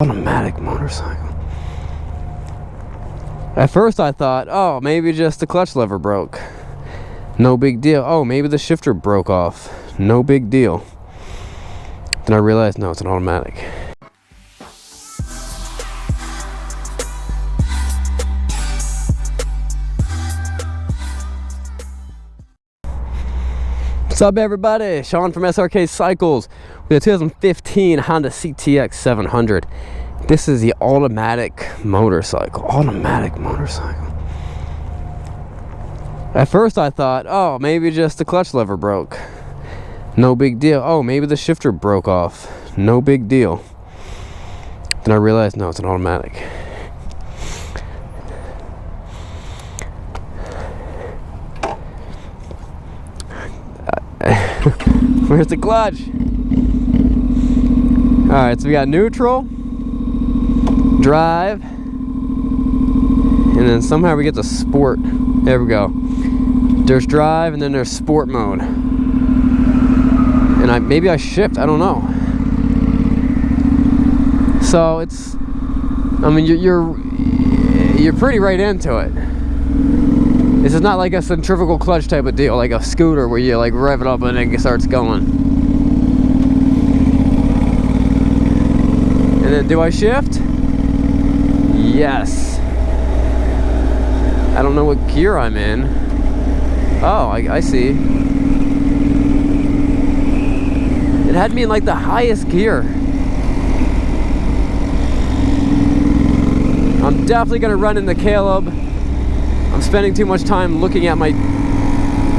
Automatic motorcycle. At first I thought, oh, maybe just the clutch lever broke. No big deal. Oh, maybe the shifter broke off. No big deal. Then I realized, no, it's an automatic. What's up, everybody? Sean from Srkcycles with a 2015 Honda CTX 700. This is the automatic motorcycle. Automatic motorcycle. At first I thought, oh, maybe just the clutch lever broke. No big deal. Oh, maybe the shifter broke off. No big deal. Then I realized, no, it's an automatic. Where's the clutch? Alright, so we got neutral, drive, and then somehow we get to sport. There we go. There's drive and then there's sport mode. And maybe I shift, I don't know. So it's, I mean, you're pretty right into it. This is not like a centrifugal clutch type of deal, like a scooter where you like rev it up and it starts going. And then do I shift? Yes. I don't know what gear I'm in. Oh, I see. It had me in like the highest gear. I'm definitely gonna run into Caleb. I'm spending too much time looking at my...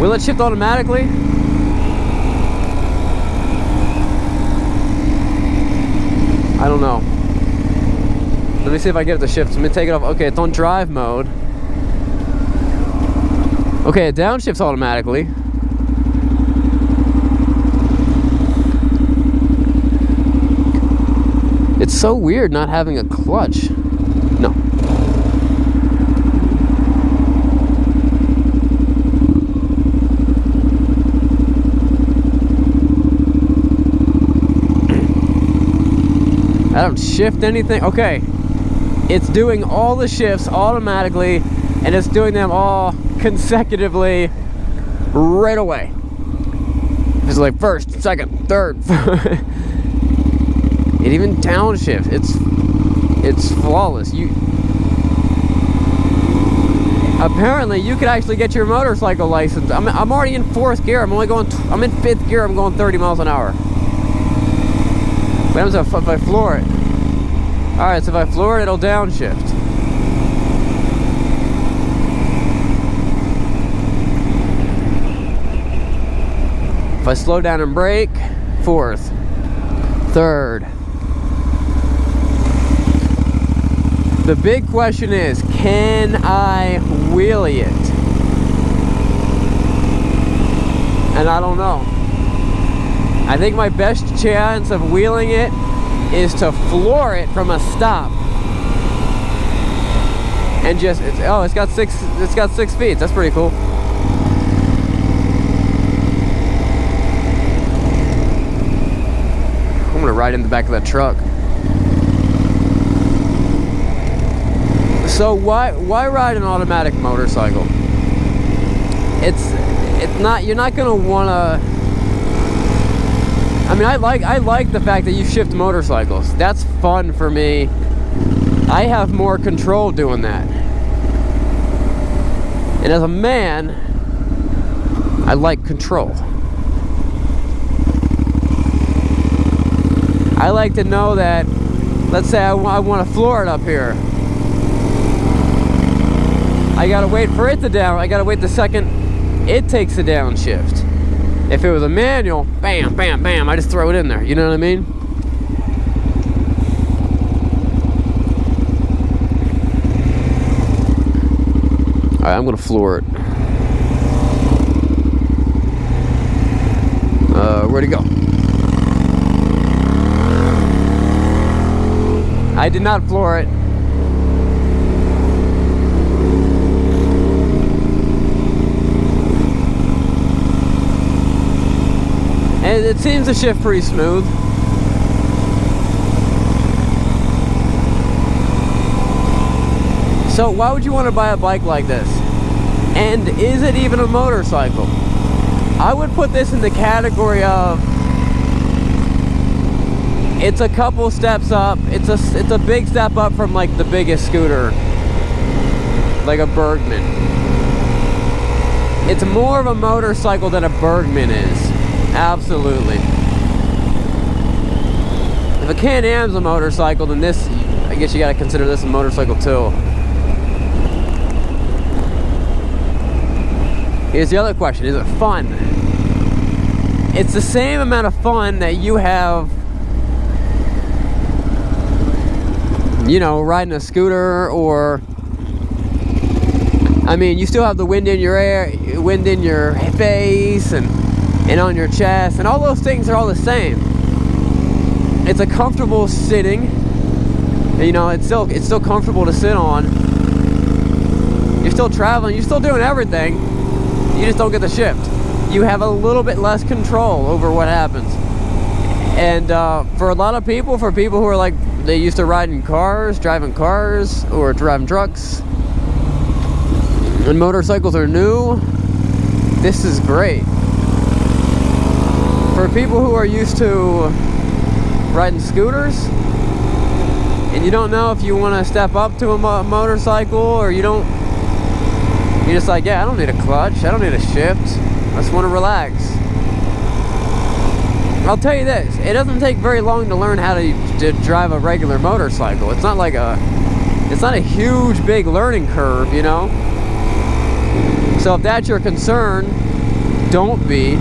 Will it shift automatically? I don't know. Let me see if I get it to shift. Let me take it off. Okay, it's on drive mode. Okay, it downshifts automatically. It's so weird not having a clutch. No. I don't shift anything. Okay, it's doing all the shifts automatically, and it's doing them all consecutively right away. It's like first, second, third. It even downshifts. It's flawless. Apparently you could actually get your motorcycle license. I'm already in 4th gear. I'm in 5th gear. I'm going 30 miles an hour. What happens if I floor it? Alright, so if I floor it, it'll downshift. If I slow down and brake, 4th, 3rd. The big question is, can I wheelie it? And I don't know. I think my best chance of wheeling it is to floor it from a stop, and just it's got six feet. That's pretty cool. I'm gonna ride in the back of that truck. So why ride an automatic motorcycle? It's not, you're not gonna wanna. I mean, I like the fact that you shift motorcycles. That's fun for me. I have more control doing that. And as a man, I like control. I like to know that, let's say I want to floor it up here. I gotta wait for it to down. I gotta wait the second it takes a downshift. If it was a manual, bam, bam, bam, I just throw it in there. You know what I mean? Alright, I'm gonna floor it. Where'd it go? I did not floor it. And it seems to shift pretty smooth. So why would you want to buy a bike like this? And is it even a motorcycle? I would put this in the category of, it's a couple steps up. It's a big step up from like the biggest scooter, like a Bergman. It's more of a motorcycle than a Bergman is. Absolutely. If a Can-Am's a motorcycle, then this, I guess you gotta consider this a motorcycle too. Here's the other question, is it fun? It's the same amount of fun that you have, you know, riding a scooter, or, I mean, you still have the wind in your face and on your chest, and all those things are all the same. It's a comfortable sitting, you know, it's still comfortable to sit on. You're still traveling, you're still doing everything, you just don't get the shift. You have a little bit less control over what happens. And for a lot of people, for people who are like, they used to ride in cars, driving cars, or driving trucks, and motorcycles are new, this is great. For people who are used to riding scooters, and you don't know if you want to step up to a motorcycle, or you're just like, yeah, I don't need a clutch, I don't need a shift, I just want to relax. I'll tell you this, it doesn't take very long to learn how to drive a regular motorcycle. It's not like it's not a huge big learning curve, you know? So if that's your concern, don't be.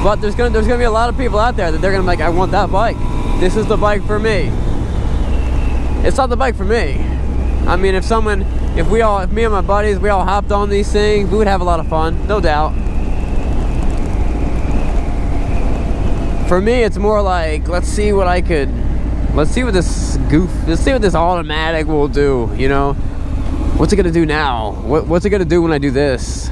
But there's gonna be a lot of people out there that they're gonna be like, I want that bike. This is the bike for me. It's not the bike for me. I mean, if me and my buddies, we all hopped on these things, we would have a lot of fun, no doubt. For me, it's more like, let's see what this automatic will do, you know? What's it gonna do now? What's it gonna do when I do this?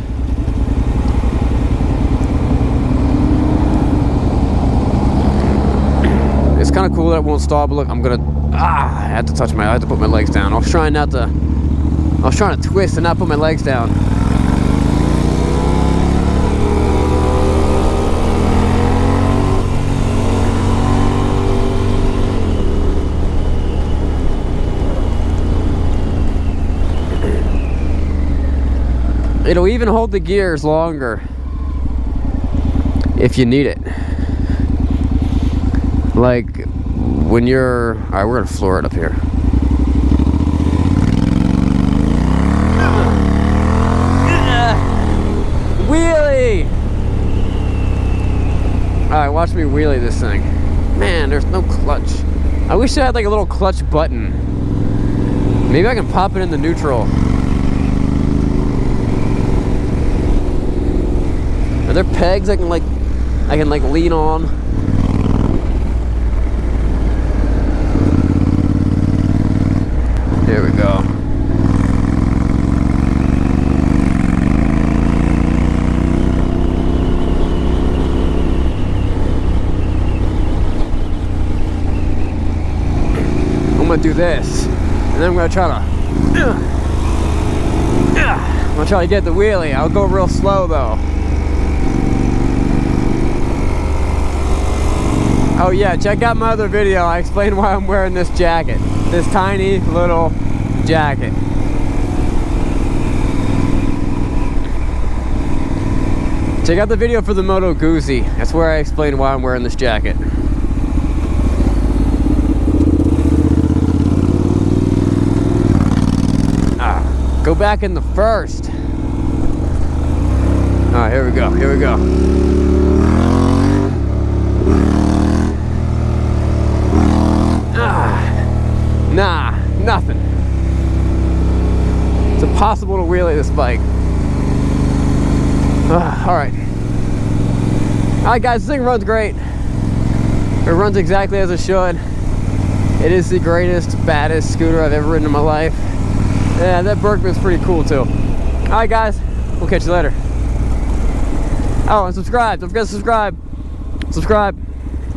It's kind of cool that it won't stop, but look, I had to put my legs down. I was trying to twist and not put my legs down. It'll even hold the gears longer if you need it. Like when you're, all right, we're gonna floor it up here. Wheelie! Alright, watch me wheelie this thing. Man, there's no clutch. I wish I had like a little clutch button. Maybe I can pop it in the neutral. Are there pegs I can lean on? Here we go. I'm gonna do this, and then I'm gonna try to get the wheelie. I'll go real slow though. Oh yeah, check out my other video. I explain why I'm wearing this jacket. This tiny little jacket. Check out the video for the Moto Guzzi. That's where I explain why I'm wearing this jacket. Go back in the first. Alright, here we go, here we go. Nah, nothing. It's impossible to wheelie this bike. Alright. Alright guys, this thing runs great. It runs exactly as it should. It is the greatest, baddest scooter I've ever ridden in my life. Yeah, that Bergman's pretty cool too. Alright guys, we'll catch you later. Oh, and subscribe. Don't forget to subscribe. Subscribe.